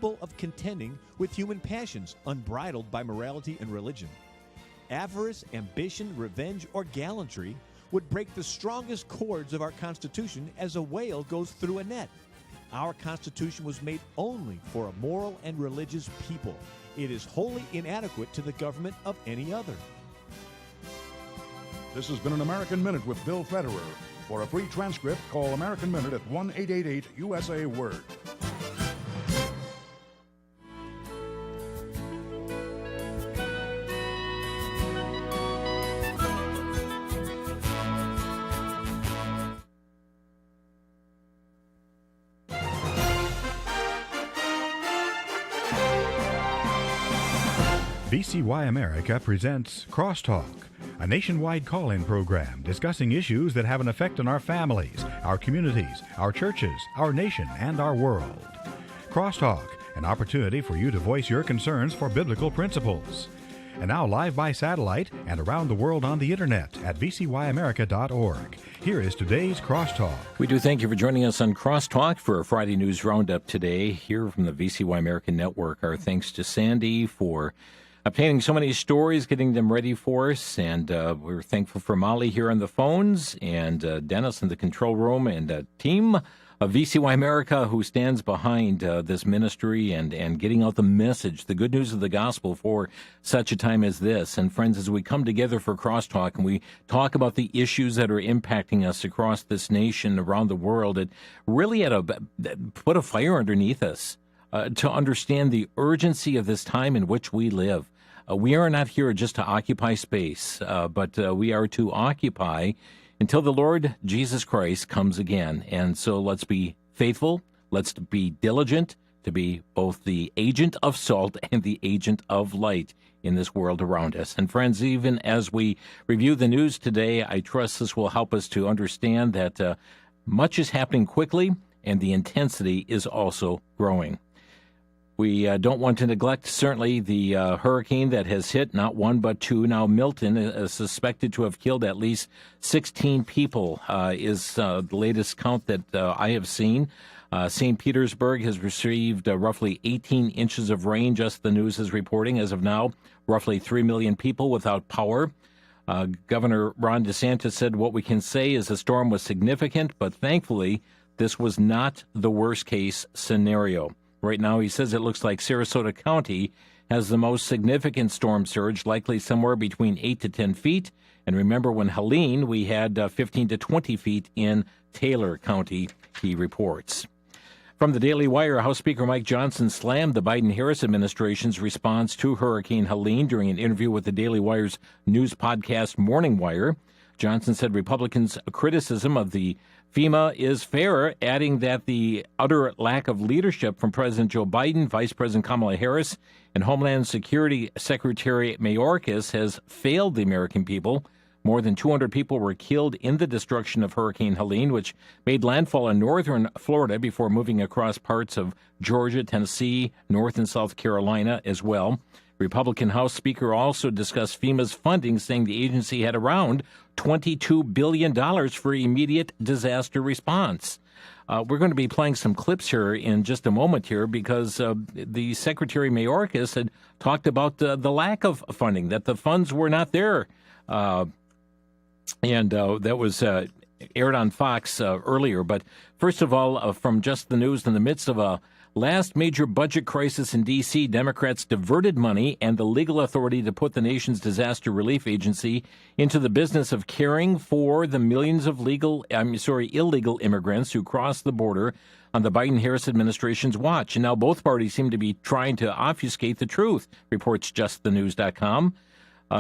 capable of contending with human passions unbridled by morality and religion. Avarice, ambition, revenge, or gallantry would break the strongest cords of our Constitution as a whale goes through a net. Our Constitution was made only for a moral and religious people. It is wholly inadequate to the government of any other. This has been an American Minute with Bill Federer. For a free transcript, call American Minute at 1-888-USA-WORD. VCY America presents Crosstalk, a nationwide call-in program discussing issues that have an effect on our families, our communities, our churches, our nation, and our world. Crosstalk, an opportunity for you to voice your concerns for biblical principles. And now live by satellite and around the world on the internet at vcyamerica.org. Here is today's Crosstalk. We do thank you for joining us on Crosstalk for a Friday News Roundup today here from the VCY America Network. Our thanks to Sandy for obtaining so many stories, getting them ready for us, and we're thankful for Molly here on the phones, and Dennis in the control room, and a team of VCY America who stands behind this ministry and getting out the message, the good news of the gospel for such a time as this. And friends, as we come together for Crosstalk and we talk about the issues that are impacting us across this nation, around the world, it really had put a fire underneath us to understand the urgency of this time in which we live. We are not here just to occupy space, but we are to occupy until the Lord Jesus Christ comes again. And so let's be faithful, let's be diligent to be both the agent of salt and the agent of light in this world around us. And friends, even as we review the news today, I trust this will help us to understand that much is happening quickly and the intensity is also growing. We don't want to neglect, certainly, the hurricane that has hit, not one but two. Now, Milton is suspected to have killed at least 16 people, is the latest count that I have seen. St. Petersburg has received roughly 18 inches of rain, just the news is reporting. As of now, roughly 3 million people without power. Governor Ron DeSantis said what we can say is the storm was significant, but thankfully, this was not the worst-case scenario. Right now, he says it looks like Sarasota County has the most significant storm surge, likely somewhere between 8 to 10 feet. And remember, when Helene, we had 15 to 20 feet in Taylor County, he reports. From the Daily Wire, House Speaker Mike Johnson slammed the Biden-Harris administration's response to Hurricane Helene during an interview with the Daily Wire's news podcast Morning Wire. Johnson said Republicans' criticism of the FEMA is fair, adding that the utter lack of leadership from President Joe Biden, Vice President Kamala Harris, and Homeland Security Secretary Mayorkas has failed the American people. More than 200 people were killed in the destruction of Hurricane Helene, which made landfall in northern Florida before moving across parts of Georgia, Tennessee, North and South Carolina as well. Republican House Speaker also discussed FEMA's funding, saying the agency had around $22 billion for immediate disaster response. We're going to be playing some clips here in just a moment here because the Secretary Mayorkas had talked about the lack of funding, that the funds were not there. And that was aired on Fox earlier. But first of all, from just the news, in the midst of a last major budget crisis in D.C., Democrats diverted money and the legal authority to put the nation's disaster relief agency into the business of caring for the millions of illegal immigrants who crossed the border on the Biden-Harris administration's watch. And now both parties seem to be trying to obfuscate the truth, reports JustTheNews.com.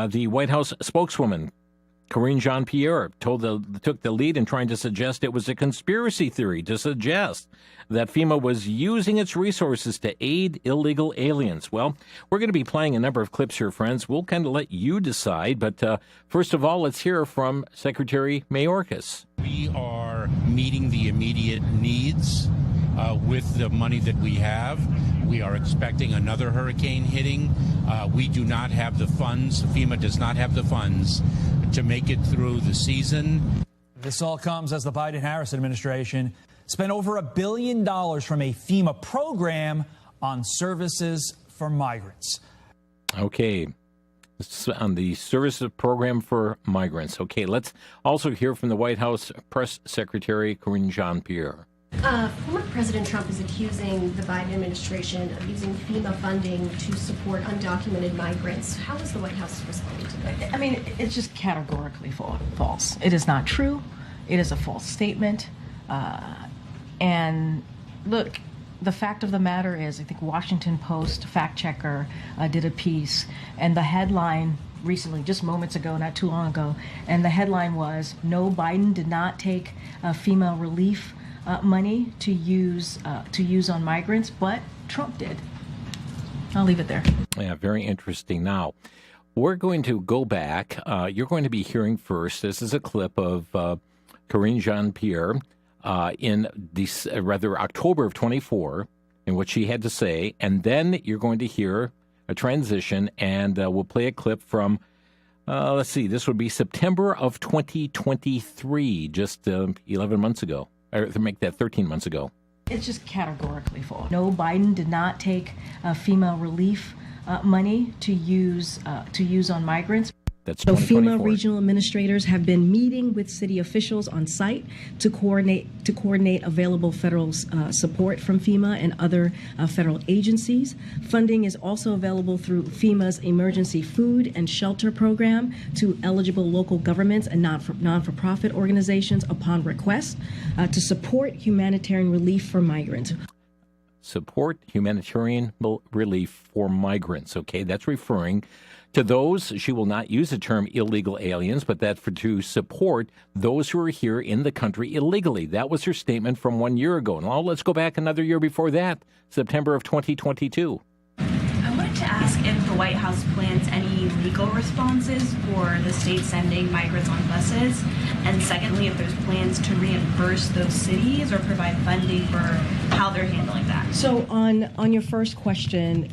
The White House spokeswoman, Karine Jean-Pierre, took the lead in trying to suggest it was a conspiracy theory to suggest that FEMA was using its resources to aid illegal aliens. Well, we're going to be playing a number of clips here, friends. We'll kind of let you decide. But first of all, let's hear from Secretary Mayorkas. We are meeting the immediate needs with the money that we have. We are expecting another hurricane hitting. We do not have the funds. FEMA does not have the funds to make it through the season. This all comes as the Biden-Harris administration spent over $1 billion from a FEMA program on services for migrants. Okay. On the services program for migrants. Okay, let's also hear from the White House Press Secretary Karine Jean-Pierre. Former President Trump is accusing the Biden administration of using FEMA funding to support undocumented migrants. How is the White House responding to that? I mean, it's just categorically false. It is not true. It is a false statement. And look, the fact of the matter is, I think Washington Post fact checker did a piece, and the headline recently, just moments ago, not too long ago, and the headline was, "No, Biden did not take FEMA relief money to use on migrants, but Trump did." I'll leave it there. Yeah, very interesting. Now, we're going to go back. You're going to be hearing first. This is a clip of Karine Jean-Pierre in October of 24, in what she had to say, and then you're going to hear a transition, and we'll play a clip from, let's see, this would be September of 2023, just 11 months ago, or to make that 13 months ago. It's just categorically false. No, Biden did not take FEMA relief money to use on migrants. That's so FEMA regional administrators have been meeting with city officials on site to coordinate available federal support from FEMA and other federal agencies. Funding is also available through FEMA's emergency food and shelter program to eligible local governments and non-for-profit organizations upon request to support humanitarian relief for migrants. Support humanitarian relief for migrants. Okay, that's referring to those, she will not use the term illegal aliens, but to support those who are here in the country illegally. That was her statement from 1 year ago. Now let's go back another year before that, September of 2022. I wanted to ask if the White House plans any legal responses for the state sending migrants on buses, and secondly, if there's plans to reimburse those cities or provide funding for how they're handling that. So on your first question,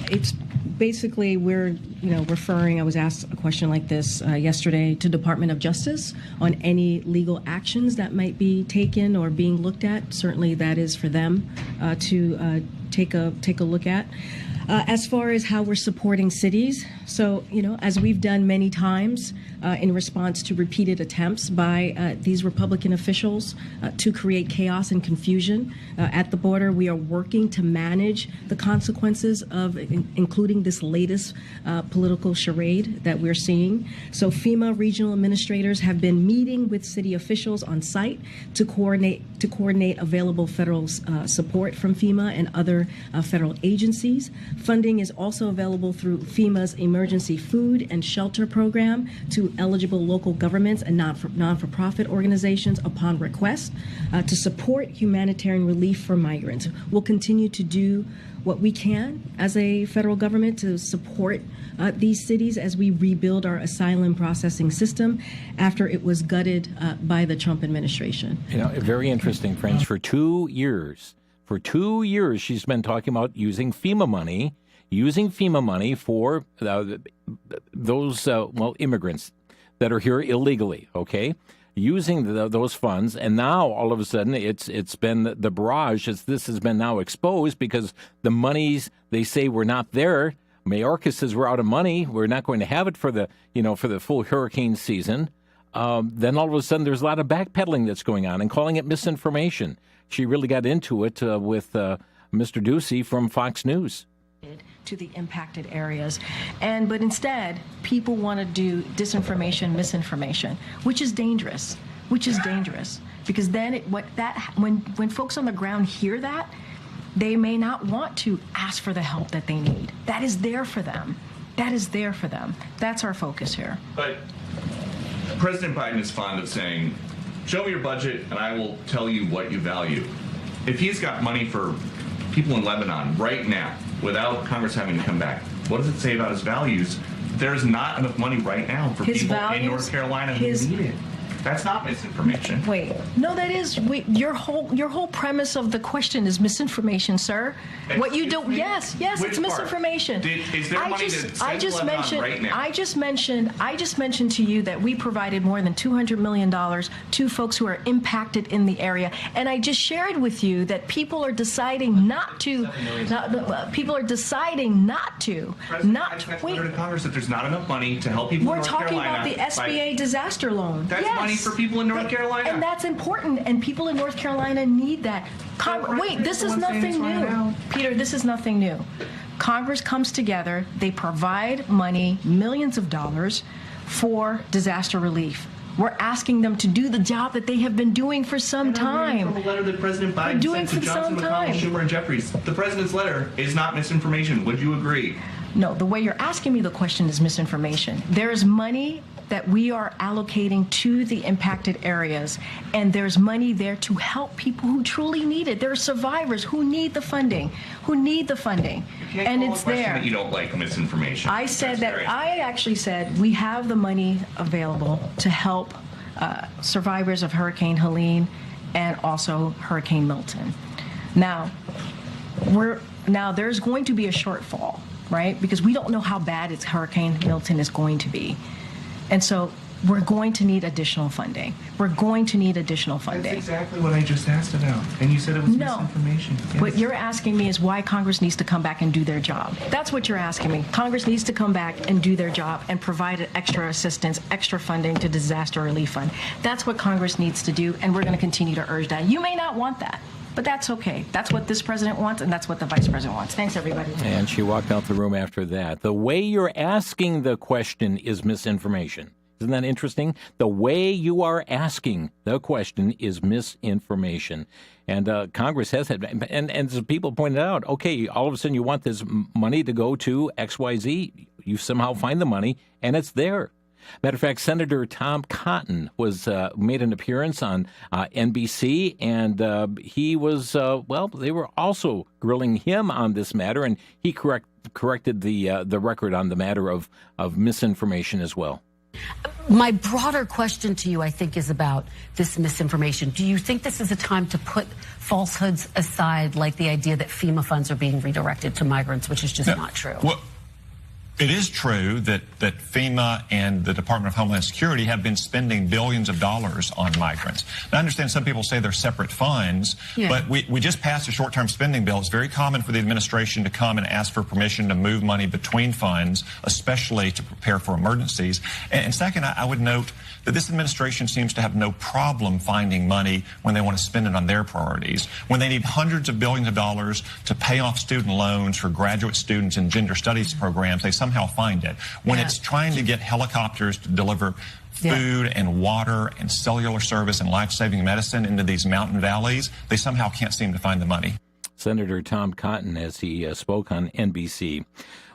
it's basically we're referring. I was asked a question like this yesterday to Department of Justice on any legal actions that might be taken or being looked at. Certainly, that is for them to take a look at. As far as how we're supporting cities, so, as we've done many times in response to repeated attempts by these Republican officials to create chaos and confusion at the border, we are working to manage the consequences of including this latest political charade that we're seeing. So FEMA regional administrators have been meeting with city officials on site to coordinate available federal support from FEMA and other federal agencies. Funding is also available through FEMA's emergency food and shelter program to eligible local governments and non-for-profit organizations upon request to support humanitarian relief for migrants. We'll continue to do what we can as a federal government to support these cities as we rebuild our asylum processing system after it was gutted by the Trump administration. Very interesting, friends. For 2 years, she's been talking about using FEMA money for those immigrants that are here illegally. Okay, using those funds, and now all of a sudden it's been the barrage. This has been now exposed because the monies they say were not there. Mayorkas says we're out of money. We're not going to have it for the full hurricane season. Then all of a sudden there's a lot of backpedaling that's going on and calling it misinformation. She really got into it with Mr. Ducey from Fox News. To the impacted areas, but instead people want to do disinformation, misinformation, which is dangerous. Because then when folks on the ground hear that, they may not want to ask for the help that they need. That is there for them. That's our focus here. But President Biden is fond of saying, "Show me your budget and I will tell you what you value." If he's got money for people in Lebanon right now, without Congress having to come back, what does it say about his values? There's not enough money right now for people in North Carolina who need it. That's not misinformation. Wait, no, that is your whole premise of the question is misinformation, sir. What you do? Yes, Which it's misinformation. Is there money to send Lebanon right now? I just mentioned to you that we provided more than $200 million to folks who are impacted in the area, and I just shared with you that people are deciding not to. People are deciding not to. Wait. To Congress that there's not enough money to help people in We're North talking Carolina. about the SBA disaster loan. That's money for people in North Carolina. And that's important, and people in North Carolina need that. Wait, this is nothing new. Peter, this is nothing new. Congress comes together, they provide money, millions of dollars, for disaster relief. We're asking them to do the job that they have been doing for some time. From a letter that President Biden sent to Johnson, McConnell, Schumer, and Jeffries. The president's letter is not misinformation. Would you agree? No, the way you're asking me the question is misinformation. There's money that we are allocating to the impacted areas, and there's money there to help people who truly need it. There are survivors who need the funding, and it's there. That you don't like misinformation. I actually said we have the money available to help survivors of Hurricane Helene and also Hurricane Milton. Now there's going to be a shortfall, right? Because we don't know how bad Hurricane Milton is going to be. And so we're going to need additional funding. That's exactly what I just asked about. And you said it was misinformation. Yes. What you're asking me is why Congress needs to come back and do their job. That's what you're asking me. Congress needs to come back and do their job and provide extra assistance, extra funding to disaster relief fund. That's what Congress needs to do, and we're going to continue to urge that. You may not want that, but that's okay. That's what this president wants, and that's what the vice president wants. Thanks, everybody. And she walked out the room after that. The way you're asking the question is misinformation. Isn't that interesting? The way you are asking the question is misinformation. And Congress has had, and as people pointed out, okay, all of a sudden you want this money to go to XYZ. You somehow find the money, and it's there. Matter of fact, Senator Tom Cotton made an appearance on NBC, and he was, they were also grilling him on this matter, and he corrected the record on the matter of misinformation as well. My broader question to you, I think, is about this misinformation. Do you think this is a time to put falsehoods aside, like the idea that FEMA funds are being redirected to migrants, which is just not true? Well, it is true that FEMA and the Department of Homeland Security have been spending billions of dollars on migrants. Now, I understand some people say they're separate funds, but we just passed a short-term spending bill. It's very common for the administration to come and ask for permission to move money between funds, especially to prepare for emergencies. And second, I would note that this administration seems to have no problem finding money when they want to spend it on their priorities. When they need hundreds of billions of dollars to pay off student loans for graduate students in gender studies programs, they somehow find it. When it's trying to get helicopters to deliver food and water and cellular service and life-saving medicine into these mountain valleys, they somehow can't seem to find the money. Senator Tom Cotton as he spoke on NBC.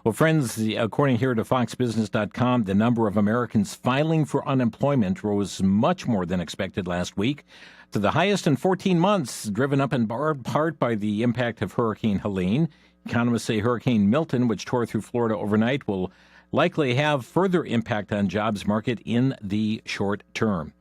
Well, friends, according here to FoxBusiness.com, the number of Americans filing for unemployment rose much more than expected last week to the highest in 14 months, driven up in part by the impact of Hurricane Helene. Economists say Hurricane Milton, which tore through Florida overnight, will likely have further impact on jobs market in the short term.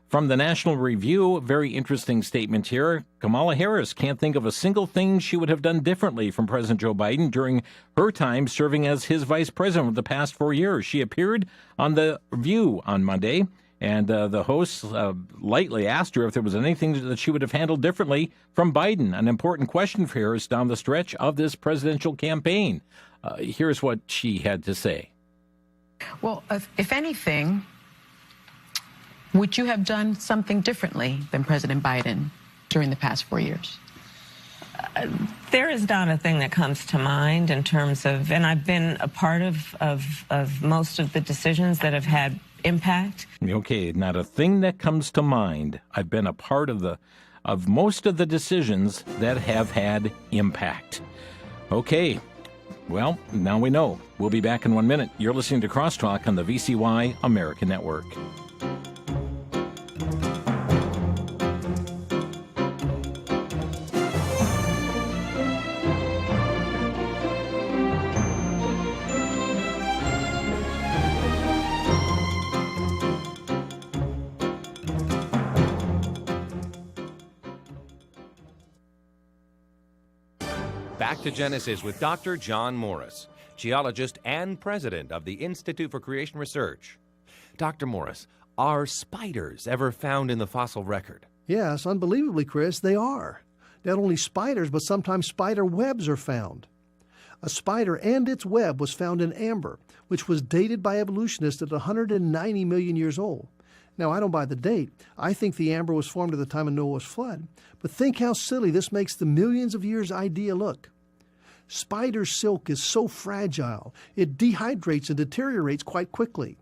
From the National Review, very interesting statement here. Kamala Harris can't think of a single thing she would have done differently from President Joe Biden during her time serving as his vice president for the past 4 years. She appeared on The View on Monday, and the host lightly asked her if there was anything that she would have handled differently from Biden. An important question for Harris down the stretch of this presidential campaign. Here's what she had to say. Well, if anything, would you have done something differently than President Biden during the past 4 years? There is not a thing that comes to mind in terms of, and I've been a part of most of the decisions that have had impact. Okay, not a thing that comes to mind. I've been a part of most of the decisions that have had impact. Okay, well, now we know. We'll be back in 1 minute. You're listening to Crosstalk on the VCY America Network. Back to Genesis with Dr. John Morris, geologist and president of the Institute for Creation Research. Dr. Morris, are spiders ever found in the fossil record? Yes, unbelievably, Chris, they are. Not only spiders, but sometimes spider webs are found. A spider and its web was found in amber, which was dated by evolutionists at 190 million years old. Now, I don't buy the date. I think the amber was formed at the time of Noah's flood. But think how silly this makes the millions of years idea look. Spider silk is so fragile, it dehydrates and deteriorates quite quickly.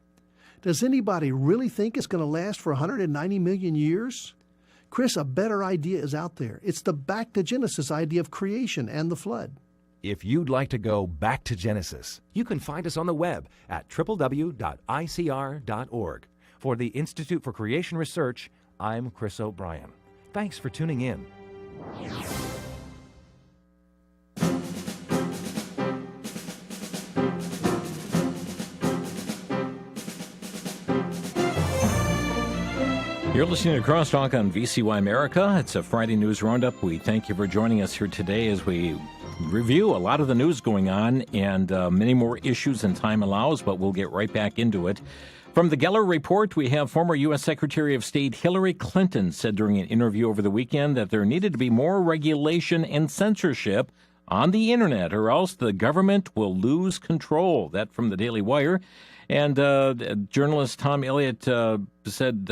Does anybody really think it's going to last for 190 million years? Chris, a better idea is out there. It's the back to Genesis idea of creation and the flood. If you'd like to go back to Genesis, you can find us on the web at www.icr.org. For the Institute for Creation Research, I'm Chris O'Brien. Thanks for tuning in. You're listening to Crosstalk on VCY America. It's a Friday News Roundup. We thank you for joining us here today as we review a lot of the news going on and many more issues than time allows, but we'll get right back into it. From the Geller Report, we have former U.S. Secretary of State Hillary Clinton said during an interview over the weekend that there needed to be more regulation and censorship on the Internet, or else the government will lose control. That from the Daily Wire. And journalist Tom Elliott said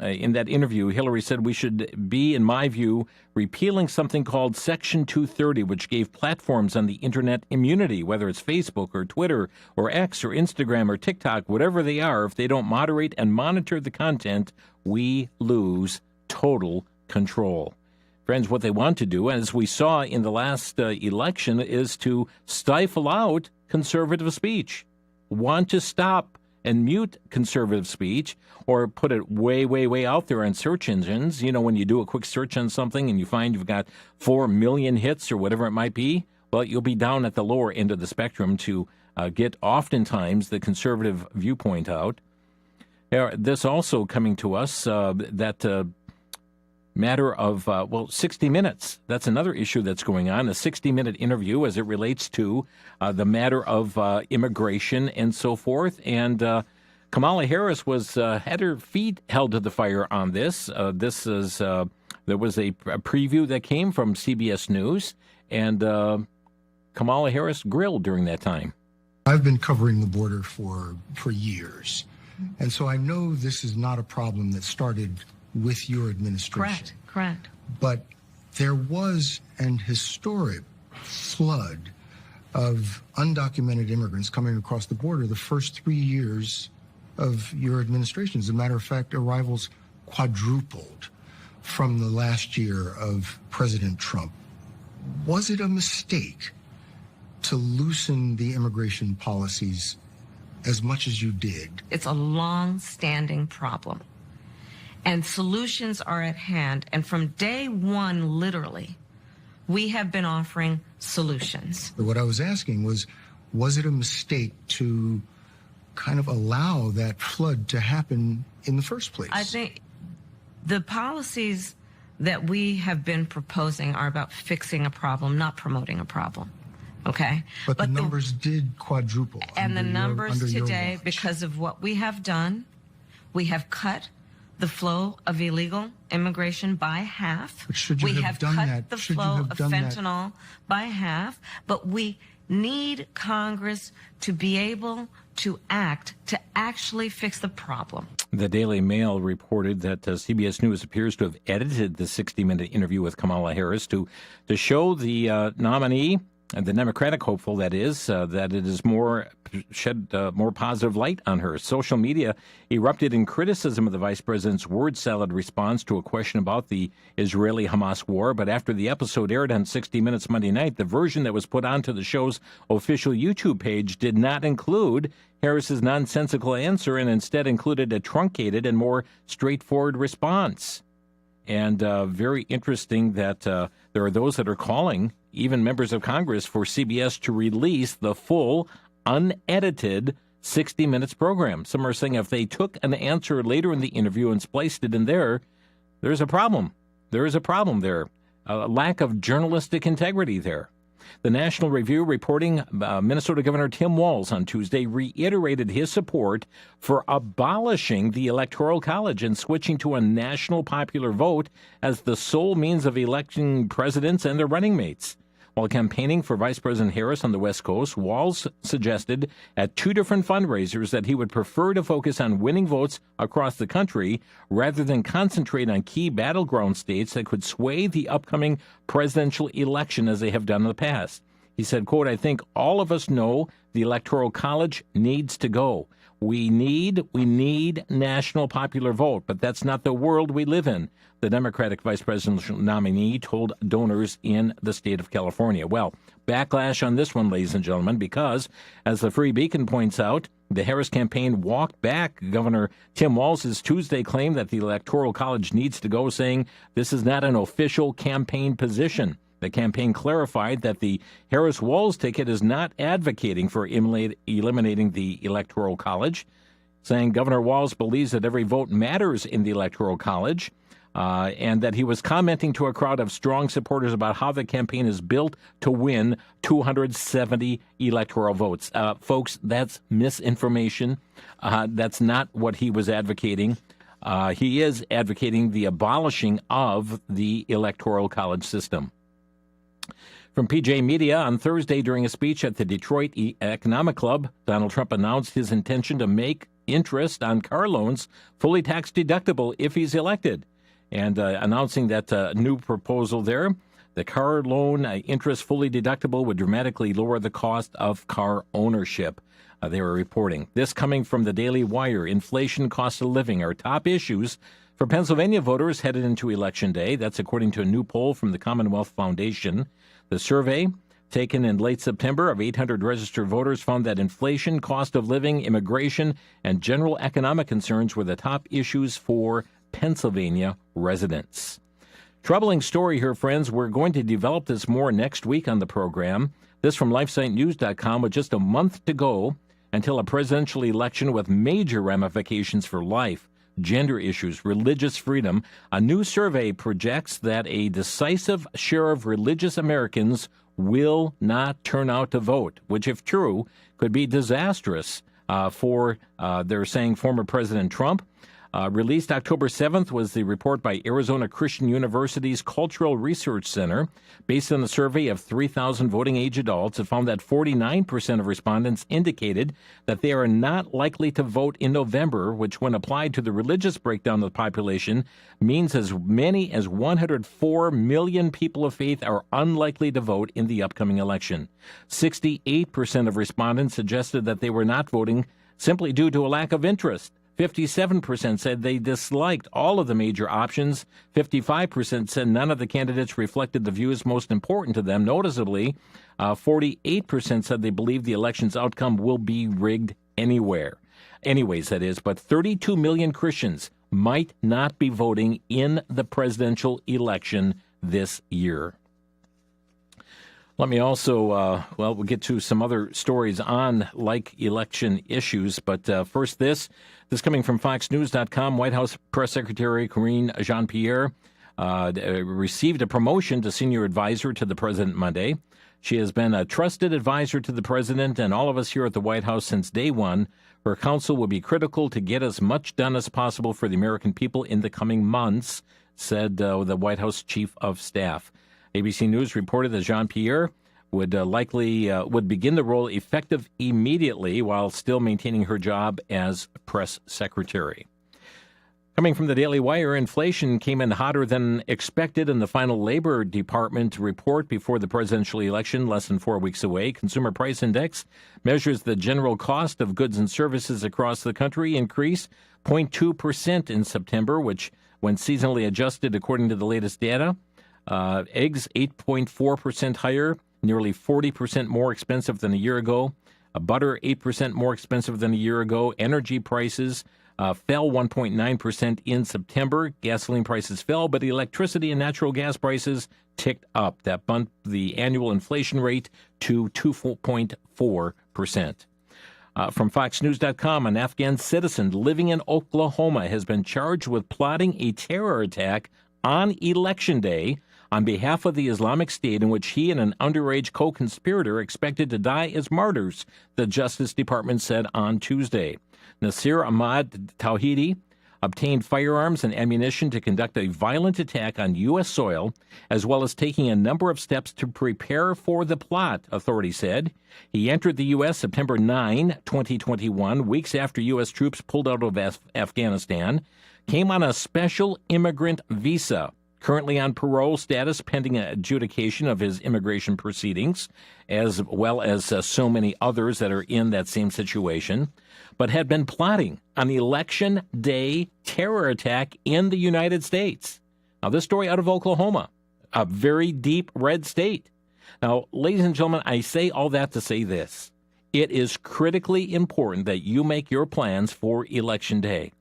in that interview, Hillary said we should be, in my view, repealing something called Section 230, which gave platforms on the Internet immunity, whether it's Facebook or Twitter or X or Instagram or TikTok, whatever they are. If they don't moderate and monitor the content, we lose total control. Friends, what they want to do, as we saw in the last election, is to stifle out conservative speech. Want to stop and mute conservative speech or put it way, way, way out there on search engines. You know, when you do a quick search on something and you find you've got 4 million hits or whatever it might be, well, you'll be down at the lower end of the spectrum to get oftentimes the conservative viewpoint out. This also coming to us, that matter of, 60 Minutes. That's another issue that's going on, a 60-minute interview as it relates to the matter of immigration and so forth. And Kamala Harris had her feet held to the fire on this. There was a preview that came from CBS News, and Kamala Harris grilled during that time. I've been covering the border for years, and so I know this is not a problem that started with your administration. Correct. But there was an historic flood of undocumented immigrants coming across the border the first 3 years of your administration. As a matter of fact, arrivals quadrupled from the last year of President Trump. Was it a mistake to loosen the immigration policies as much as you did? It's a long-standing problem. And solutions are at hand. And from day one, literally, we have been offering solutions. What I was asking was it a mistake to kind of allow that flood to happen in the first place? I think the policies that we have been proposing are about fixing a problem, not promoting a problem. Okay? But the numbers did quadruple. And the numbers today, because of what we have done, we have cut the flow of illegal immigration by half. We have cut the flow of fentanyl by half, but we need Congress to be able to act to actually fix the problem. The Daily Mail reported that CBS News appears to have edited the 60-minute interview with Kamala Harris to show the nominee, the Democratic hopeful, that is, that it is shed more positive light on her. Social media erupted in criticism of the vice president's word salad response to a question about the Israeli-Hamas war. But after the episode aired on 60 Minutes Monday night, the version that was put onto the show's official YouTube page did not include Harris's nonsensical answer and instead included a truncated and more straightforward response. And very interesting that there are those that are calling, even members of Congress, for CBS to release the full, unedited 60 Minutes program. Some are saying if they took an answer later in the interview and spliced it in there, there's a problem. There is a problem there. A lack of journalistic integrity there. The National Review reporting Minnesota Governor Tim Walz on Tuesday reiterated his support for abolishing the Electoral College and switching to a national popular vote as the sole means of electing presidents and their running mates. While campaigning for Vice President Harris on the West Coast, Walz suggested at 2 different fundraisers that he would prefer to focus on winning votes across the country rather than concentrate on key battleground states that could sway the upcoming presidential election as they have done in the past. He said, quote, "I think all of us know the Electoral College needs to go. We need national popular vote, but that's not the world we live in," the Democratic vice presidential nominee told donors in the state of California. Well, backlash on this one, ladies and gentlemen, because, as the Free Beacon points out, the Harris campaign walked back Governor Tim Walz's Tuesday claim that the Electoral College needs to go, saying this is not an official campaign position. The campaign clarified that the Harris-Walz ticket is not advocating for eliminating the Electoral College, saying Governor Walz believes that every vote matters in the Electoral College, and that he was commenting to a crowd of strong supporters about how the campaign is built to win 270 electoral votes. Folks, that's misinformation. That's not what he was advocating. He is advocating the abolishing of the Electoral College system. From PJ Media, on Thursday during a speech at the Detroit Economic Club, Donald Trump announced his intention to make interest on car loans fully tax deductible if he's elected. And announcing that new proposal there, the car loan interest fully deductible would dramatically lower the cost of car ownership, they were reporting. This coming from the Daily Wire. Inflation, cost of living are top issues for Pennsylvania voters headed into Election Day. That's according to a new poll from the Commonwealth Foundation. The survey, taken in late September of 800 registered voters, found that inflation, cost of living, immigration, and general economic concerns were the top issues for Pennsylvania residents. Troubling story here, friends. We're going to develop this more next week on the program. This from LifeSiteNews.com. With just a month to go until a presidential election with major ramifications for life, gender issues, religious freedom, a new survey projects that a decisive share of religious Americans will not turn out to vote, which, if true, could be disastrous for, they're saying, former President Trump. Released October 7th was the report by Arizona Christian University's Cultural Research Center. Based on the survey of 3,000 voting-age adults, it found that 49% of respondents indicated that they are not likely to vote in November, which, when applied to the religious breakdown of the population, means as many as 104 million people of faith are unlikely to vote in the upcoming election. 68% of respondents suggested that they were not voting simply due to a lack of interest. 57% said they disliked all of the major options. 55% said none of the candidates reflected the views most important to them. Noticeably, 48% said they believe the election's outcome will be rigged anyways, that is. But 32 million Christians might not be voting in the presidential election this year. Let me also, we'll get to some other stories on like election issues, but first this coming from FoxNews.com. White House Press Secretary Karine Jean-Pierre received a promotion to senior advisor to the president Monday. She has been a trusted advisor to the president and all of us here at the White House since day one. Her counsel will be critical to get as much done as possible for the American people in the coming months, said the White House Chief of Staff. ABC News reported that Jean-Pierre would begin the role effective immediately while still maintaining her job as press secretary. Coming from the Daily Wire, inflation came in hotter than expected in the final Labor Department report before the presidential election, less than 4 weeks away. Consumer Price Index measures the general cost of goods and services across the country, increased 0.2% in September, which, when seasonally adjusted according to the latest data, eggs 8.4% higher, nearly 40% more expensive than a year ago. Butter 8% more expensive than a year ago. Energy prices fell 1.9% in September. Gasoline prices fell, but electricity and natural gas prices ticked up. That bumped the annual inflation rate to 2.4%. From FoxNews.com, an Afghan citizen living in Oklahoma has been charged with plotting a terror attack on Election Day on behalf of the Islamic State, in which he and an underage co-conspirator expected to die as martyrs, the Justice Department said on Tuesday. Nasir Ahmad Tawhidi obtained firearms and ammunition to conduct a violent attack on U.S. soil, as well as taking a number of steps to prepare for the plot, authorities said. He entered the U.S. September 9, 2021, weeks after U.S. troops pulled out of Afghanistan, came on a special immigrant visa, currently on parole status pending adjudication of his immigration proceedings, as well as so many others that are in that same situation, but had been plotting an election day terror attack in the United States. Now, this story out of Oklahoma, a very deep red state. Now, ladies and gentlemen, I say all that to say this. It is critically important that you make your plans for Election Day.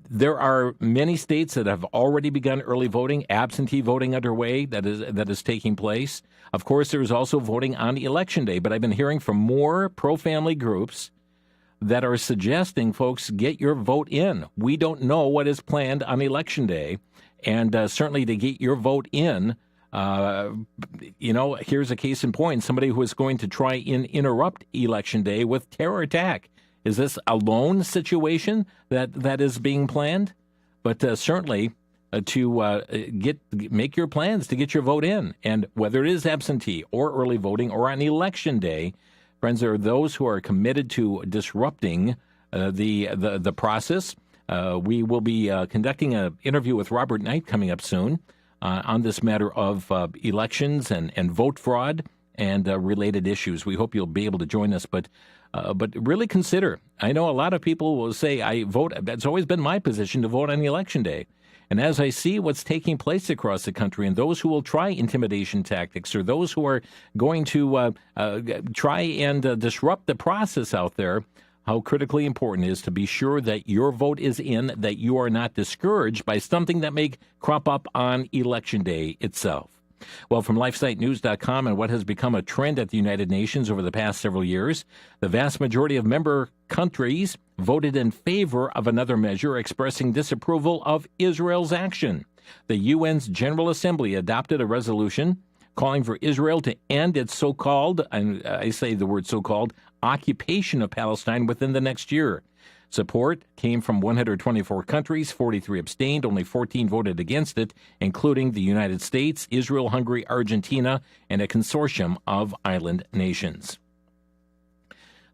There are many states that have already begun early voting, absentee voting underway that is taking place. Of course, there is also voting on Election Day, but I've been hearing from more pro-family groups that are suggesting, folks, get your vote in. We don't know what is planned on Election Day, and certainly to get your vote in, here's a case in point, somebody who is going to try and interrupt Election Day with terror attack. Is this a lone situation that is being planned? But certainly to make your plans to get your vote in, and whether it is absentee or early voting or on Election Day, friends, there are those who are committed to disrupting the process. We will be conducting an interview with Robert Knight coming up soon on this matter of elections and vote fraud and related issues. We hope you'll be able to join us, but really consider. I know a lot of people will say, I vote. That's always been my position, to vote on Election Day. And as I see what's taking place across the country, and those who will try intimidation tactics, or those who are going to try and disrupt the process out there, how critically important it is to be sure that your vote is in, that you are not discouraged by something that may crop up on Election Day itself. Well, from LifeSiteNews.com and what has become a trend at the United Nations over the past several years, the vast majority of member countries voted in favor of another measure expressing disapproval of Israel's action. The UN's General Assembly adopted a resolution calling for Israel to end its so-called, and I say the word so-called, occupation of Palestine within the next year. Support came from 124 countries, 43 abstained, only 14 voted against it, including the United States, Israel, Hungary, Argentina, and a consortium of island nations.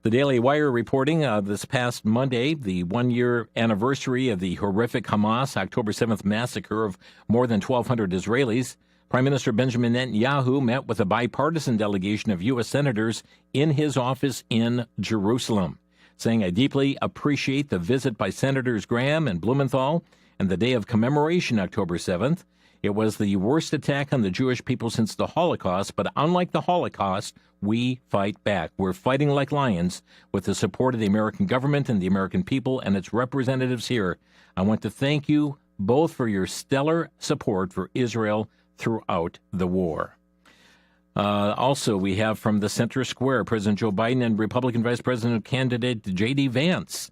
The Daily Wire reporting this past Monday, the one-year anniversary of the horrific Hamas October 7th massacre of more than 1,200 Israelis. Prime Minister Benjamin Netanyahu met with a bipartisan delegation of U.S. senators in his office in Jerusalem, saying, I deeply appreciate the visit by Senators Graham and Blumenthal and the day of commemoration, October 7th. It was the worst attack on the Jewish people since the Holocaust, but unlike the Holocaust, we fight back. We're fighting like lions with the support of the American government and the American people and its representatives here. I want to thank you both for your stellar support for Israel throughout the war. Also, we have from the Center Square, President Joe Biden and Republican Vice President candidate J.D. Vance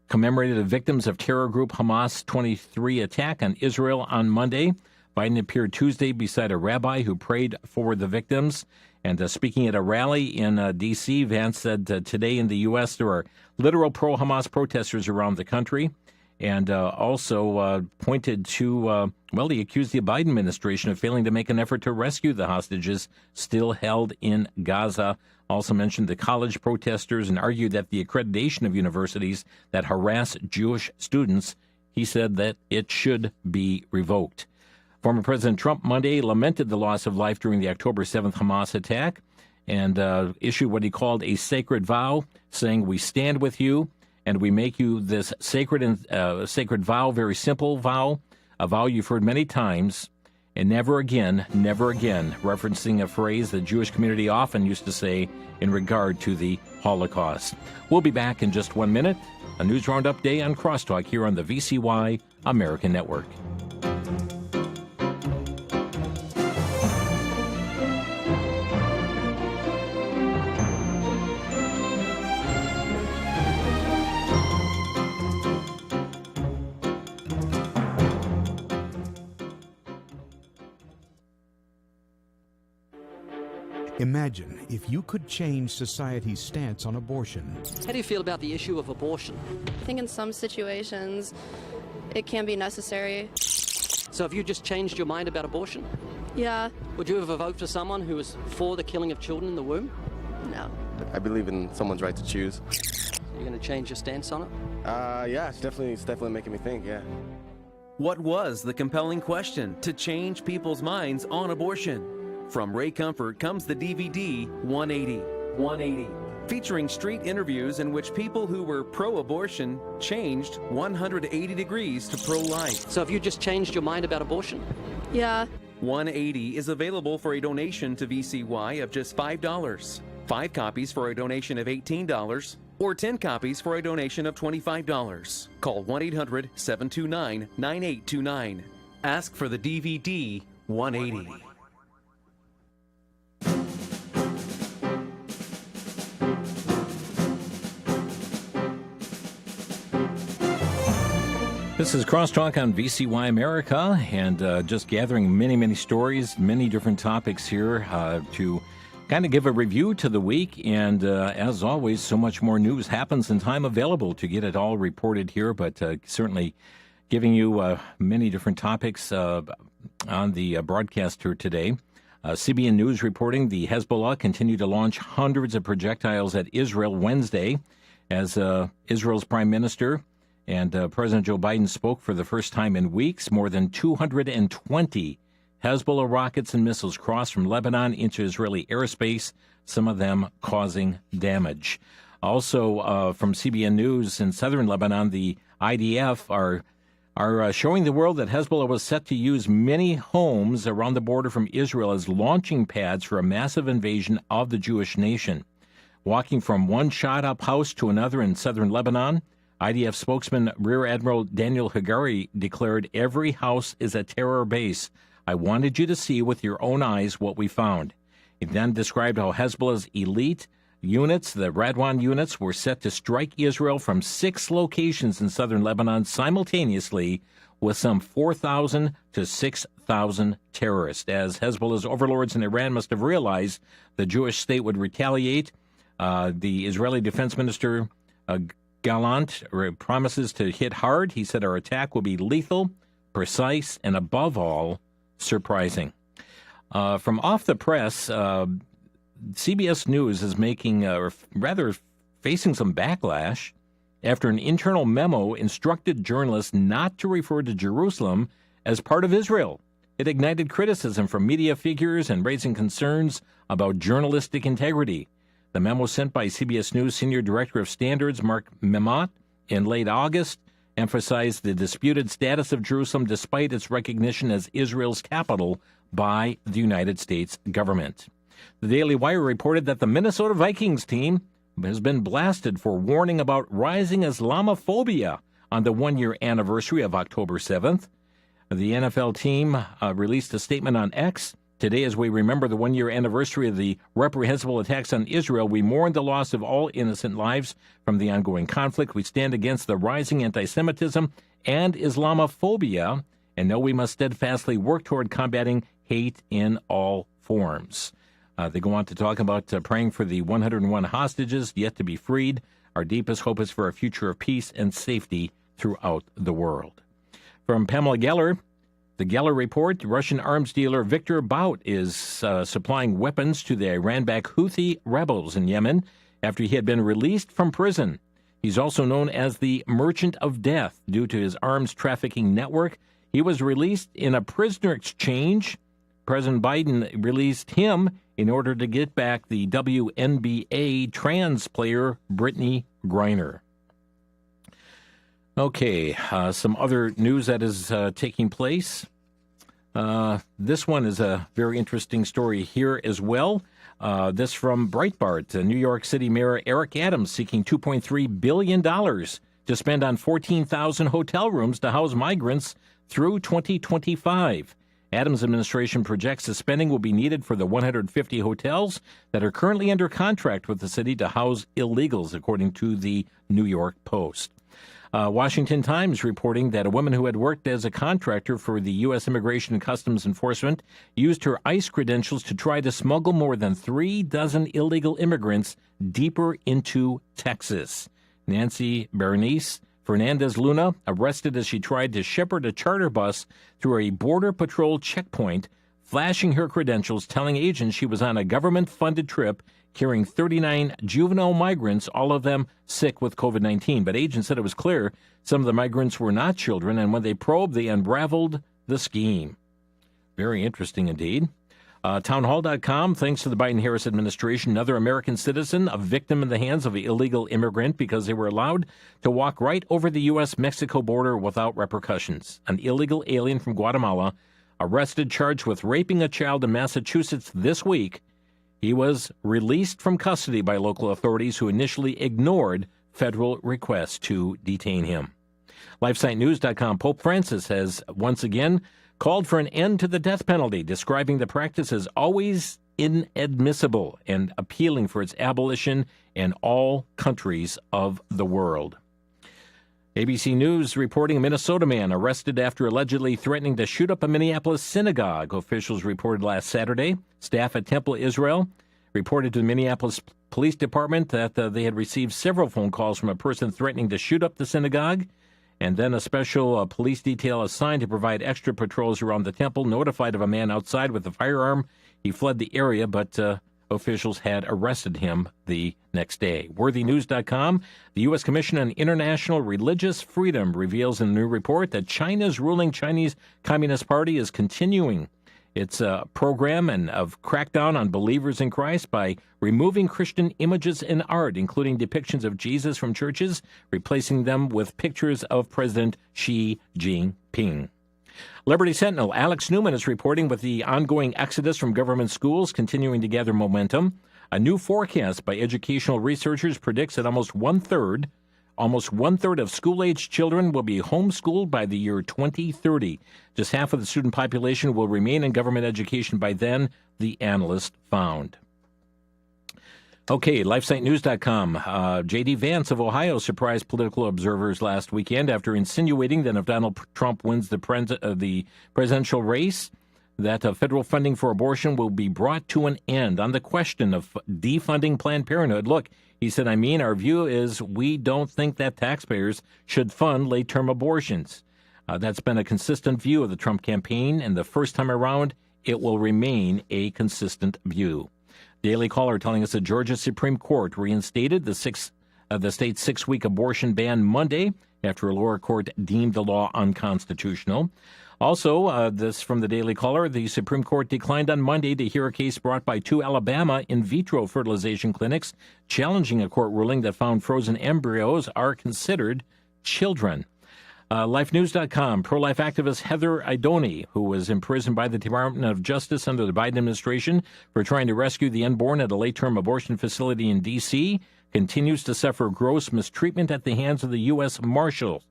commemorated the victims of terror group Hamas 23 attack on Israel on Monday. Biden appeared Tuesday beside a rabbi who prayed for the victims. And speaking at a rally in D.C., Vance said today in the U.S. there are literal pro-Hamas protesters around the country. And also pointed to, he accused the Biden administration of failing to make an effort to rescue the hostages still held in Gaza. Also mentioned the college protesters and argued that the accreditation of universities that harass Jewish students, he said that it should be revoked. Former President Trump Monday lamented the loss of life during the October 7th Hamas attack and issued what he called a sacred vow, saying, we stand with you. And we make you this sacred vow, very simple vow, a vow you've heard many times, and never again, referencing a phrase the Jewish community often used to say in regard to the Holocaust. We'll be back in just 1 minute. A News Roundup Day on Crosstalk here on the VCY America Network. Imagine if you could change society's stance on abortion. How do you feel about the issue of abortion? I think in some situations it can be necessary. So have you just changed your mind about abortion? Yeah. Would you ever vote for someone who is for the killing of children in the womb? No. I believe in someone's right to choose. You're going to change your stance on it? Yeah, it's definitely making me think, yeah. What was the compelling question to change people's minds on abortion? From Ray Comfort comes the DVD 180, featuring street interviews in which people who were pro-abortion changed 180 degrees to pro-life. So have you just changed your mind about abortion? Yeah. 180 is available for a donation to VCY of just $5, 5 copies for a donation of $18, or 10 copies for a donation of $25. Call 1-800-729-9829. Ask for the DVD 180. This is Crosstalk on VCY America, and just gathering many stories, many different topics here to kind of give a review to the week. And as always, so much more news happens and time available to get it all reported here, but certainly giving you many different topics on the broadcast here today. CBN News reporting the Hezbollah continued to launch hundreds of projectiles at Israel Wednesday as Israel's prime minister and President Joe Biden spoke for the first time in weeks. More than 220 Hezbollah rockets and missiles crossed from Lebanon into Israeli airspace, some of them causing damage. Also, from CBN News in southern Lebanon, the IDF are showing the world that Hezbollah was set to use many homes around the border from Israel as launching pads for a massive invasion of the Jewish nation. Walking from one shot-up house to another in southern Lebanon, IDF spokesman Rear Admiral Daniel Hagari declared, "Every house is a terror base. I wanted you to see with your own eyes what we found." He then described how Hezbollah's elite units, the Radwan units, were set to strike Israel from 6 locations in southern Lebanon simultaneously with some 4,000 to 6,000 terrorists. As Hezbollah's overlords in Iran must have realized the Jewish state would retaliate, the Israeli Defense Minister Gallant promises to hit hard. He said our attack will be lethal, precise, and above all, surprising. From off the press, CBS News is facing some backlash after an internal memo instructed journalists not to refer to Jerusalem as part of Israel. It ignited criticism from media figures and raising concerns about journalistic integrity. The memo sent by CBS News Senior Director of Standards Mark Memot in late August emphasized the disputed status of Jerusalem despite its recognition as Israel's capital by the United States government. The Daily Wire reported that the Minnesota Vikings team has been blasted for warning about rising Islamophobia on the one-year anniversary of October 7th. The NFL team released a statement on X. Today, as we remember the one-year anniversary of the reprehensible attacks on Israel, we mourn the loss of all innocent lives from the ongoing conflict. We stand against the rising anti-Semitism and Islamophobia and know we must steadfastly work toward combating hate in all forms. They go on to talk about praying for the 101 hostages yet to be freed. Our deepest hope is for a future of peace and safety throughout the world. From Pamela Geller, the Geller report, Russian arms dealer Victor Bout is supplying weapons to the Iran-backed Houthi rebels in Yemen after he had been released from prison. He's also known as the Merchant of Death due to his arms trafficking network. He was released in a prisoner exchange. President Biden released him in order to get back the WNBA trans player Brittany Griner. Okay, some other news that is taking place. This one is a very interesting story here as well. This from Breitbart. New York City Mayor Eric Adams seeking $2.3 billion to spend on 14,000 hotel rooms to house migrants through 2025. Adams' administration projects the spending will be needed for the 150 hotels that are currently under contract with the city to house illegals, according to the New York Post. Washington Times reporting that a woman who had worked as a contractor for the U.S. Immigration and Customs Enforcement used her ICE credentials to try to smuggle more than 36 illegal immigrants deeper into Texas. Nancy Berenice Fernandez Luna arrested as she tried to shepherd a charter bus through a Border Patrol checkpoint, flashing her credentials, telling agents she was on a government-funded trip carrying 39 juvenile migrants, all of them sick with COVID-19. But agents said it was clear some of the migrants were not children, and when they probed, they unraveled the scheme. Very interesting indeed. Townhall.com, thanks to the Biden-Harris administration, another American citizen, a victim in the hands of an illegal immigrant because they were allowed to walk right over the U.S.-Mexico border without repercussions. An illegal alien from Guatemala arrested, charged with raping a child in Massachusetts this week. He was released from custody by local authorities who initially ignored federal requests to detain him. LifeSiteNews.com, Pope Francis has once again called for an end to the death penalty, describing the practice as always inadmissible and appealing for its abolition in all countries of the world. ABC News reporting a Minnesota man arrested after allegedly threatening to shoot up a Minneapolis synagogue. Officials reported last Saturday. Staff at Temple Israel reported to the Minneapolis Police Department that they had received several phone calls from a person threatening to shoot up the synagogue. And then a special police detail assigned to provide extra patrols around the temple notified of a man outside with a firearm. He fled the area, but officials had arrested him the next day. WorthyNews.com, the U.S. Commission on International Religious Freedom reveals in a new report that China's ruling Chinese Communist Party is continuing its program of crackdown on believers in Christ by removing Christian images and art, including depictions of Jesus from churches, replacing them with pictures of President Xi Jinping. Liberty Sentinel, Alex Newman is reporting with the ongoing exodus from government schools continuing to gather momentum. A new forecast by educational researchers predicts that almost one-third of school-aged children will be homeschooled by the year 2030. Just half of the student population will remain in government education by then, the analyst found. Okay, LifeSiteNews.com. J.D. Vance of Ohio surprised political observers last weekend after insinuating that if Donald Trump wins the presidential race, that federal funding for abortion will be brought to an end. On the question of defunding Planned Parenthood, look, he said, our view is we don't think that taxpayers should fund late-term abortions. That's been a consistent view of the Trump campaign, and the first time around, it will remain a consistent view. Daily Caller telling us the Georgia Supreme Court reinstated the state's 6-week abortion ban Monday after a lower court deemed the law unconstitutional. Also, this from the Daily Caller, the Supreme Court declined on Monday to hear a case brought by 2 Alabama in vitro fertilization clinics challenging a court ruling that found frozen embryos are considered children. LifeNews.com, pro-life activist Heather Idoni, who was imprisoned by the Department of Justice under the Biden administration for trying to rescue the unborn at a late-term abortion facility in D.C., continues to suffer gross mistreatment at the hands of the U.S. Marshals.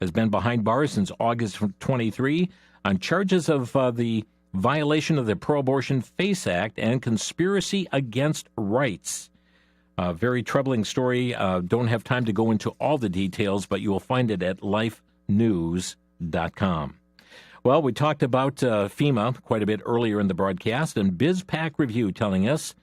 Has been behind bars since August 23 on charges of the violation of the Pro-Abortion FACE Act and conspiracy against rights. Very troubling story. Don't have time to go into all the details, but you will find it at lifenews.com. Well, we talked about FEMA quite a bit earlier in the broadcast, and BizPac Review telling us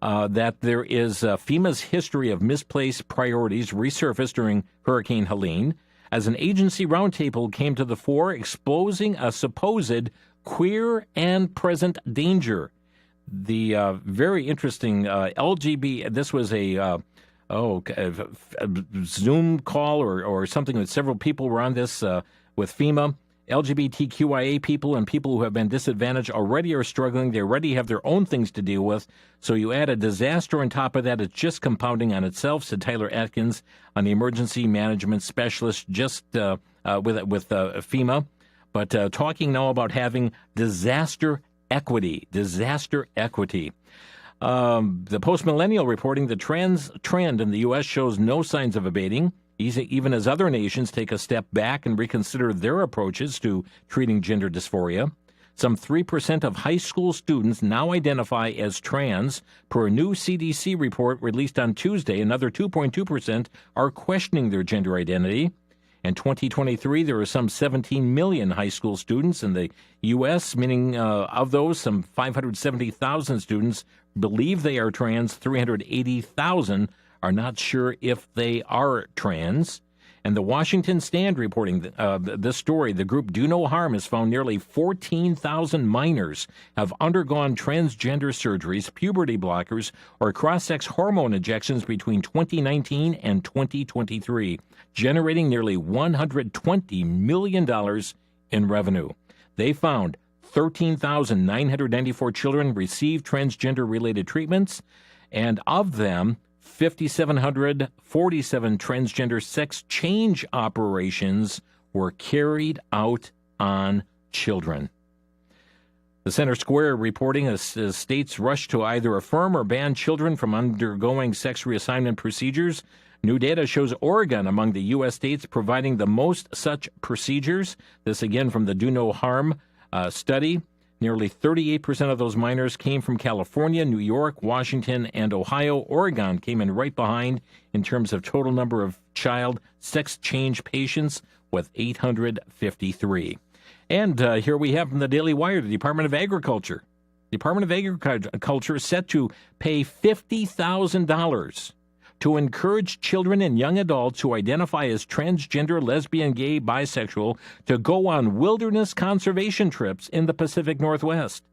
that there is FEMA's history of misplaced priorities resurfaced during Hurricane Helene, as an agency roundtable came to the fore exposing a supposed queer and present danger. The very interesting LGB, this was a Zoom call or something that several people were on this with FEMA. LGBTQIA people and people who have been disadvantaged already are struggling. They already have their own things to deal with. So you add a disaster on top of that, it's just compounding on itself, said Tyler Atkins, an emergency management specialist just with FEMA. But talking now about having disaster equity. The Post-Millennial reporting the trans trend in the U.S. shows no signs of abating, even as other nations take a step back and reconsider their approaches to treating gender dysphoria. Some 3% of high school students now identify as trans. Per a new CDC report released on Tuesday, another 2.2% are questioning their gender identity. In 2023, there are some 17 million high school students in the U.S., meaning of those, some 570,000 students believe they are trans. 380,000 are not sure if they are trans. And the Washington Stand reporting this story, the group Do No Harm has found nearly 14,000 minors have undergone transgender surgeries, puberty blockers, or cross-sex hormone injections between 2019 and 2023, generating nearly $120 million in revenue. They found 13,994 children received transgender-related treatments, and of them, 5,747 transgender sex change operations were carried out on children. The Center Square reporting as states rush to either affirm or ban children from undergoing sex reassignment procedures. New data shows Oregon among the U.S. states providing the most such procedures. This again from the Do No Harm study. Nearly 38% of those minors came from California, New York, Washington, and Ohio. Oregon came in right behind in terms of total number of child sex change patients with 853. And here we have from the Daily Wire, the Department of Agriculture. The Department of Agriculture is set to pay $50,000 to encourage children and young adults who identify as transgender, lesbian, gay, bisexual to go on wilderness conservation trips in the Pacific Northwest.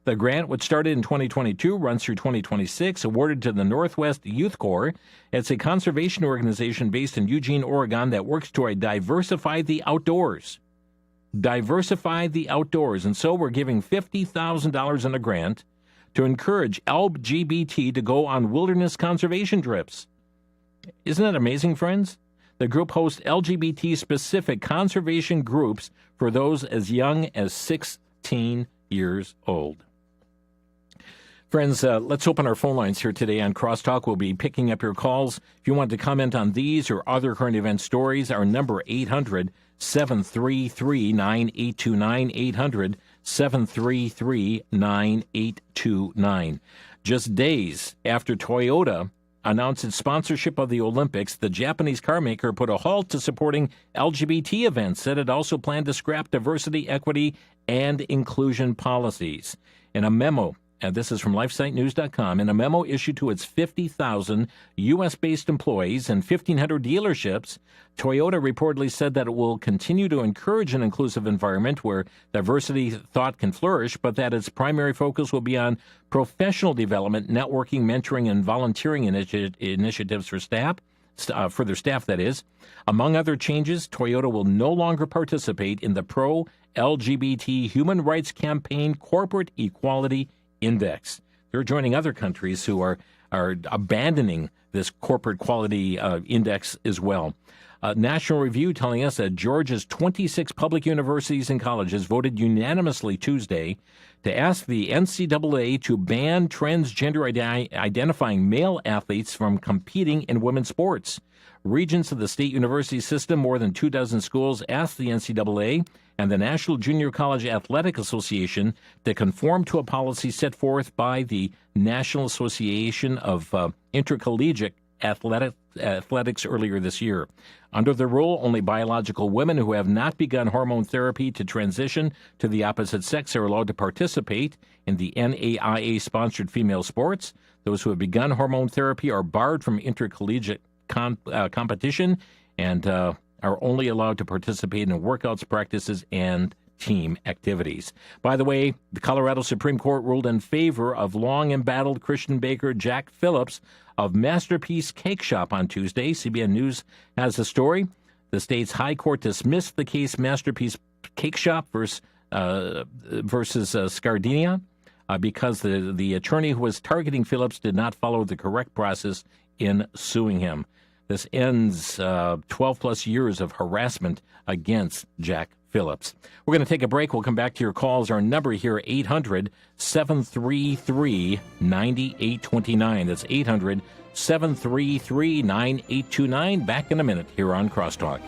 The grant, which started in 2022, runs through 2026, awarded to the Northwest Youth Corps. It's a conservation organization based in Eugene, Oregon, that works to diversify the outdoors. Diversify the outdoors. And so we're giving $50,000 in a grant to encourage LGBT to go on wilderness conservation trips. Isn't that amazing, friends? The group hosts LGBT-specific conservation groups for those as young as 16 years old. Friends, let's open our phone lines here today on Crosstalk. We'll be picking up your calls. If you want to comment on these or other current event stories, our number 800-733-9829, 800-733-9829. Just days after Toyota announced its sponsorship of the Olympics, the Japanese car maker put a halt to supporting LGBT events, said it also planned to scrap diversity, equity, and inclusion policies. In a memo, and this is from LifeSiteNews.com, in a memo issued to its 50,000 U.S.-based employees and 1,500 dealerships, Toyota reportedly said that it will continue to encourage an inclusive environment where diversity thought can flourish, but that its primary focus will be on professional development, networking, mentoring, and volunteering initiatives for staff, for their staff, that is. Among other changes, Toyota will no longer participate in the pro-LGBT Human Rights Campaign Corporate Equality Index. They're joining other countries who are abandoning this corporate quality index as well. National Review telling us that Georgia's 26 public universities and colleges voted unanimously Tuesday to ask the NCAA to ban transgender identifying male athletes from competing in women's sports. Regents of the state university system, more than 24 schools, asked the NCAA and the National Junior College Athletic Association to conform to a policy set forth by the National Association of Intercollegiate Athletics earlier this year. Under the rule, only biological women who have not begun hormone therapy to transition to the opposite sex are allowed to participate in the NAIA-sponsored female sports. Those who have begun hormone therapy are barred from intercollegiate competition and are only allowed to participate in workouts, practices, and team activities. By the way, the Colorado Supreme Court ruled in favor of long-embattled Christian baker Jack Phillips of Masterpiece Cake Shop on Tuesday. CBN News has the story. The state's high court dismissed the case Masterpiece Cake Shop versus Scardina because the attorney who was targeting Phillips did not follow the correct process in suing him. This ends 12-plus years of harassment against Jack Phillips. We're going to take a break. We'll come back to your calls. Our number here, 800-733-9829. That's 800-733-9829. Back in a minute here on Crosstalk.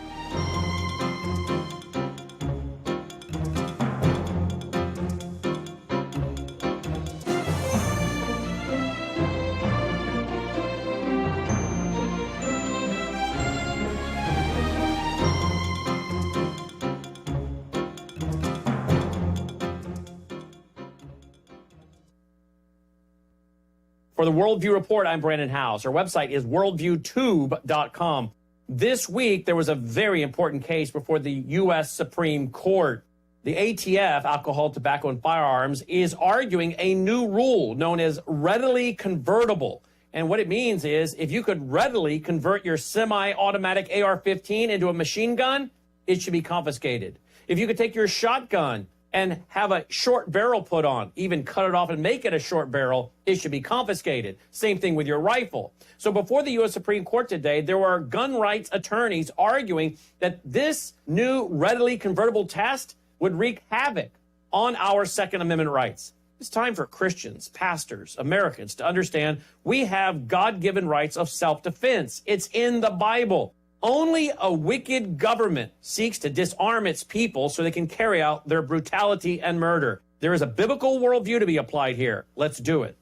For the Worldview Report, I'm Brandon House. Our website is worldviewtube.com. This week, there was a very important case before the U.S. Supreme Court. The ATF, Alcohol, Tobacco, and Firearms, is arguing a new rule known as readily convertible. And what it means is if you could readily convert your semi-automatic AR-15 into a machine gun, it should be confiscated. If you could take your shotgun and have a short barrel put on, even cut it off and make it a short barrel, it should be confiscated. Same thing with your rifle. So before the U.S. Supreme Court today, there were gun rights attorneys arguing that this new readily convertible test would wreak havoc on our Second Amendment rights. It's time for Christians, pastors, Americans to understand we have God-given rights of self-defense. It's in the Bible. Only a wicked government seeks to disarm its people so they can carry out their brutality and murder. There is a biblical worldview to be applied here. Let's do it.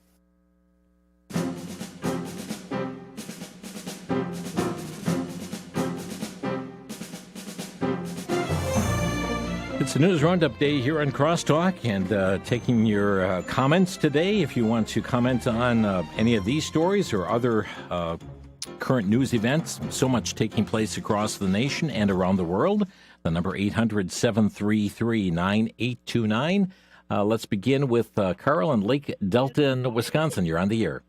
It's a news roundup day here on Crosstalk, and taking your comments today. If you want to comment on any of these stories or other current news events, so much taking place across the nation and around the world. The number 800-733-9829. Let's begin with Carl in Lake Delta, Wisconsin. You're on the air.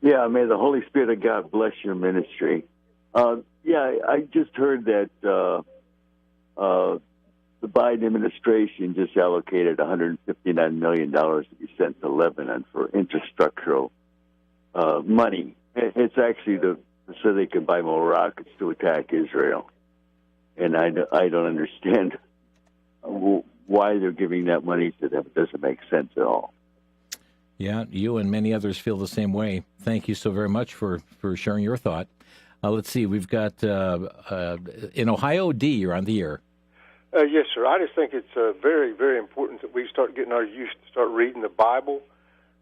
Yeah, may the Holy Spirit of God bless your ministry. I just heard that the Biden administration just allocated $159 million to be sent to Lebanon for infrastructural money. It's actually so they can buy more rockets to attack Israel. And I don't understand why they're giving that money to them. It doesn't make sense at all. Yeah, you and many others feel the same way. Thank you so very much for sharing your thought. Let's see, we've got in Ohio, D, you're on the air. Yes, sir. I just think it's very, very important that we start getting our youth to start reading the Bible,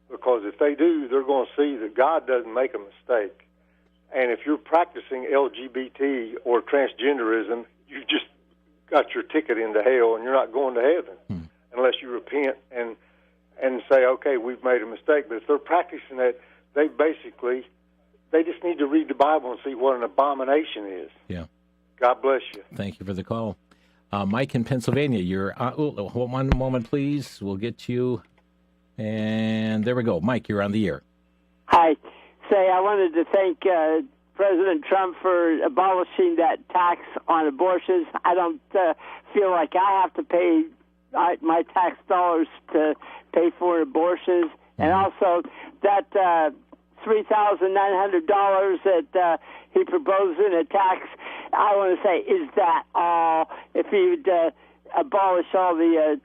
because if they do, they're going to see that God doesn't make a mistake. And if you're practicing LGBT or transgenderism, you just got your ticket into hell, and you're not going to heaven unless you repent and say, okay, we've made a mistake. But if they're practicing that, they just need to read the Bible and see what an abomination is. Yeah. God bless you. Thank you for the call. Mike in Pennsylvania, you're one moment, please. We'll get you. And there we go. Mike, you're on the air. Hi. I wanted to thank President Trump for abolishing that tax on abortions. I don't feel like I have to pay my tax dollars to pay for abortions. And also that $3,900 that he proposed in a tax, I want to say, is that all? If he would abolish all the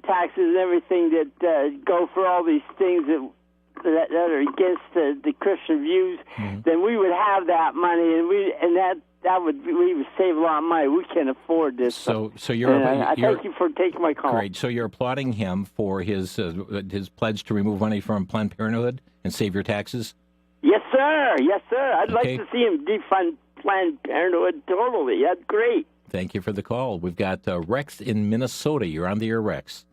taxes and everything that go for all these things that are against the Christian views, then we would have that money, and we would save a lot of money. We can't afford this. So thank you for taking my call. Great. So you're applauding him for his pledge to remove money from Planned Parenthood and save your taxes? Yes, sir. Yes, sir. I'd like to see him defund Planned Parenthood totally. That's great. Thank you for the call. We've got Rex in Minnesota. You're on the air, Rex.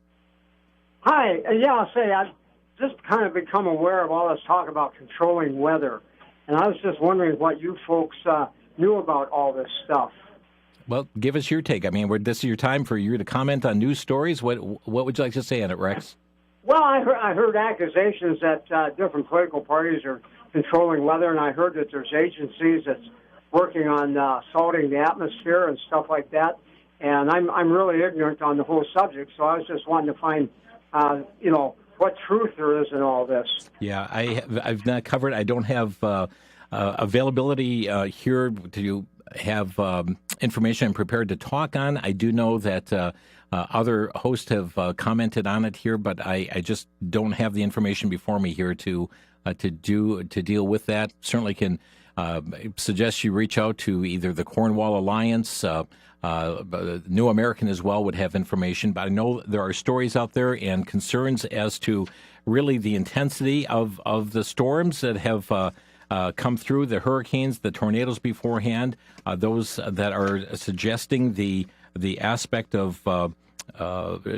Hi. I'll say I've just kind of become aware of all this talk about controlling weather, and I was just wondering what you folks knew about all this stuff. Well, give us your take. I mean, this is your time for you to comment on news stories. What would you like to say on it, Rex? Well, I heard accusations that different political parties are controlling weather, and I heard that there's agencies that's working on salting the atmosphere and stuff like that. And I'm really ignorant on the whole subject, so I was just wanting to find, what truth there is in all this. Yeah, I've not covered. I don't have availability here to have information I'm prepared to talk on. I do know that other hosts have commented on it here, but I just don't have the information before me here to deal with that. Certainly can suggest you reach out to either the Cornwall Alliance, New American as well would have information, but I know there are stories out there and concerns as to really the intensity of the storms that have come through, the hurricanes, the tornadoes beforehand, those that are suggesting the aspect of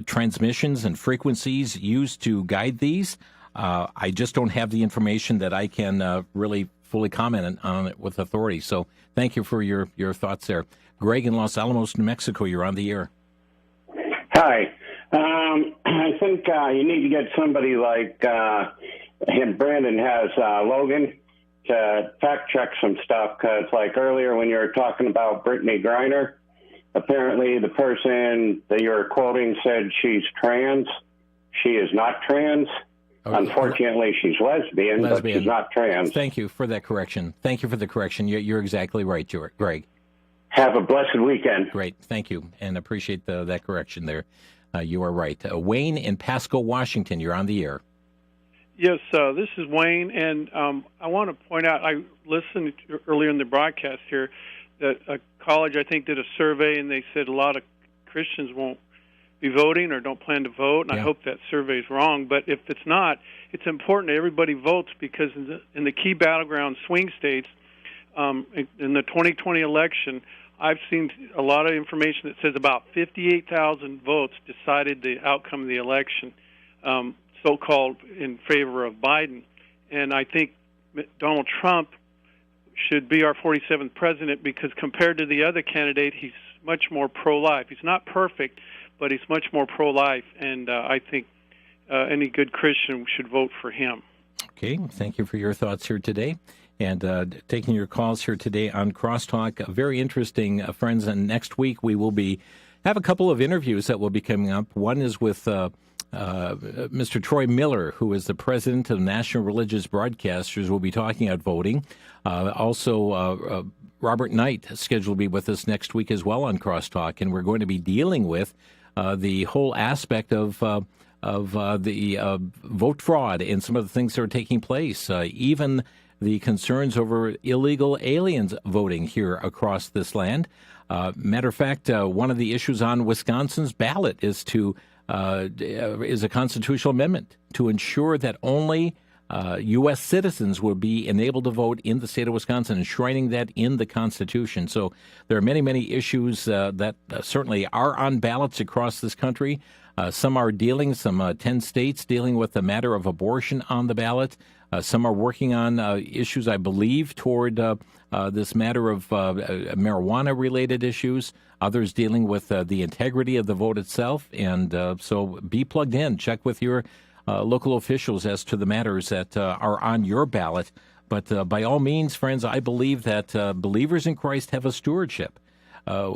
transmissions and frequencies used to guide these. I just don't have the information that I can really fully comment on it with authority. So thank you for your thoughts there. Greg in Los Alamos, New Mexico, you're on the air. Hi. I think you need to get somebody like him, Brandon has, Logan, to fact check some stuff, because like earlier when you were talking about Brittany Griner, apparently the person that you're quoting said she's trans. She is not trans. Unfortunately, she's lesbian, but she's not trans. Thank you for that correction. Thank you for the correction. You're exactly right, Greg. Have a blessed weekend. Great. Thank you, and appreciate that correction there. You are right. Wayne in Pasco, Washington, you're on the air. Yes, this is Wayne, and I want to point out, I listened earlier in the broadcast here that a college, I think, did a survey, and they said a lot of Christians won't be voting or don't plan to vote, and I hope that survey is wrong. But if it's not, it's important that everybody votes, because in the key battleground swing states, in the 2020 election, I've seen a lot of information that says about 58,000 votes decided the outcome of the election, so-called in favor of Biden. And I think Donald Trump should be our 47th president, because compared to the other candidate, he's much more pro-life. He's not perfect, but he's much more pro-life, and I think any good Christian should vote for him. Okay, thank you for your thoughts here today. And taking your calls here today on Crosstalk. Very interesting, friends. And next week we will have a couple of interviews that will be coming up. One is with Mr. Troy Miller, who is the president of National Religious Broadcasters. We'll be talking about voting. Also, Robert Knight is scheduled to be with us next week as well on Crosstalk. And we're going to be dealing with the whole aspect of the vote fraud and some of the things that are taking place. Even the concerns over illegal aliens voting here across this land. Matter of fact, one of the issues on Wisconsin's ballot is a constitutional amendment to ensure that only U.S. citizens will be enabled to vote in the state of Wisconsin, enshrining that in the Constitution. So there are many, many issues that certainly are on ballots across this country. Some 10 states dealing with the matter of abortion on the ballot. Some are working on issues, I believe, toward this matter of marijuana-related issues. Others dealing with the integrity of the vote itself. And so be plugged in. Check with your local officials as to the matters that are on your ballot. But by all means, friends, I believe that believers in Christ have a stewardship.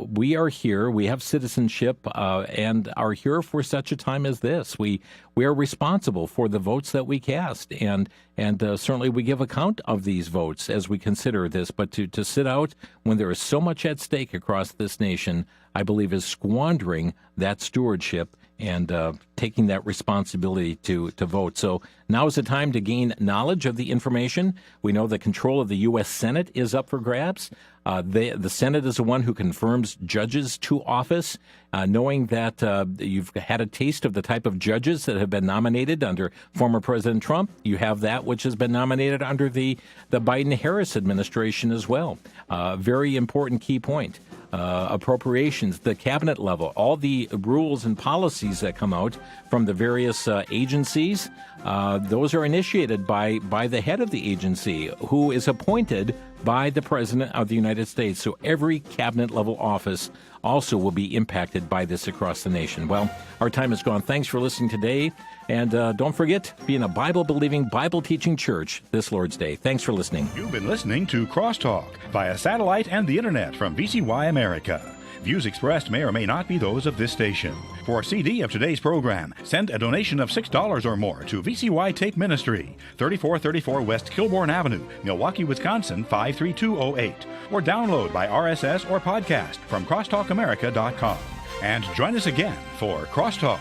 We are here, we have citizenship, and are here for such a time as this. We are responsible for the votes that we cast, and certainly we give account of these votes as we consider this. But to sit out when there is so much at stake across this nation, I believe is squandering that stewardship and taking that responsibility to vote. So now is the time to gain knowledge of the information. We know the control of the U.S. Senate is up for grabs. The Senate is the one who confirms judges to office, knowing that you've had a taste of the type of judges that have been nominated under former President Trump. You have that which has been nominated under the Biden-Harris administration as well. Very important key point. Appropriations, the cabinet level, all the rules and policies that come out from the various agencies, those are initiated by the head of the agency, who is appointed by the President of the United States. So every cabinet level office also will be impacted by this across the nation. Well, our time is gone. Thanks for listening today. And don't forget, be in a Bible-believing, Bible-teaching church this Lord's Day. Thanks for listening. You've been listening to Crosstalk via satellite and the internet from VCY America. Views expressed may or may not be those of this station. For a CD of today's program, send a donation of $6 or more to VCY Tape Ministry, 3434 West Kilbourne Avenue, Milwaukee, Wisconsin, 53208. Or download by RSS or podcast from crosstalkamerica.com. And join us again for Crosstalk.